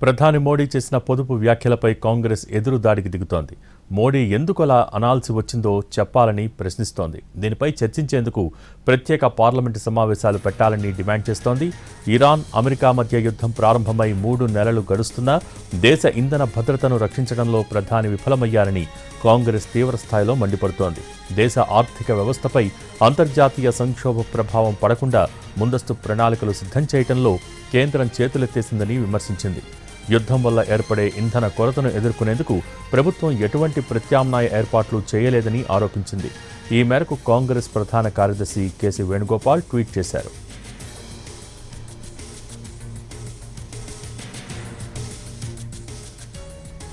ప్రధాని మోడీ చేసిన పొదుపు వ్యాఖ్యలపై కాంగ్రెస్ ఎదురుదాడికి దిగుతోంది. మోడీ ఎందుకలా అనాల్సి వచ్చిందో చెప్పాలని ప్రశ్నిస్తోంది. దీనిపై చర్చించేందుకు ప్రత్యేక పార్లమెంటు సమావేశాలు పెట్టాలని డిమాండ్ చేస్తోంది. ఇరాన్, అమెరికా మధ్య యుద్ధం ప్రారంభమై 3 నెలలు గడుస్తున్నా దేశ ఇంధన భద్రతను రక్షించడంలో ప్రధాని విఫలమయ్యారని కాంగ్రెస్ తీవ్రస్థాయిలో మండిపడుతోంది. దేశ ఆర్థిక వ్యవస్థపై అంతర్జాతీయ సంక్షోభ ప్రభావం పడకుండా ముందస్తు ప్రణాళికలు సిద్ధం చేయడంలో కేంద్రం చేతులెత్తేసిందని విమర్శించింది. యుద్ధం వల్ల ఏర్పడే ఇంధన కొరతను ఎదుర్కొనేందుకు ప్రభుత్వం ఎటువంటి ప్రత్యామ్నాయ ఏర్పాట్లు చేయలేదని ఆరోపించింది. ఈ మేరకు కాంగ్రెస్ ప్రధాన కార్యదర్శి కేసీ వేణుగోపాల్ ట్వీట్ చేశారు.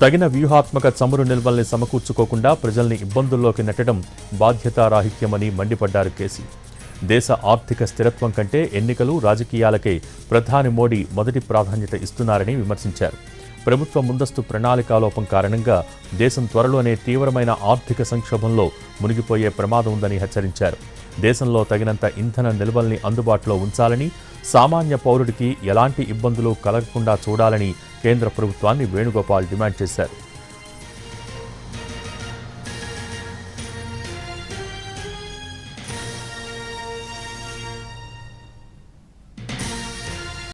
తగిన వ్యూహాత్మక చమురు నిల్వల్ని సమకూర్చుకోకుండా ప్రజల్ని ఇబ్బందుల్లోకి నెట్టడం బాధ్యతారాహిత్యమని మండిపడ్డారు కేసీ. దేశ ఆర్థిక స్థిరత్వం కంటే ఎన్నికలు, రాజకీయాలకే ప్రధాని మోడీ మొదటి ప్రాధాన్యత ఇస్తున్నారని విమర్శించారు. ప్రభుత్వ ముందస్తు ప్రణాళికాలోపం కారణంగా దేశం త్వరలోనే తీవ్రమైన ఆర్థిక సంక్షోభంలో మునిగిపోయే ప్రమాదం ఉందని హెచ్చరించారు. దేశంలో తగినంత ఇంధన నిల్వల్ని అందుబాటులో ఉంచాలని, సామాన్య పౌరుడికి ఎలాంటి ఇబ్బందులు కలగకుండా చూడాలని కేంద్ర ప్రభుత్వాన్ని వేణుగోపాల్ డిమాండ్ చేశారు.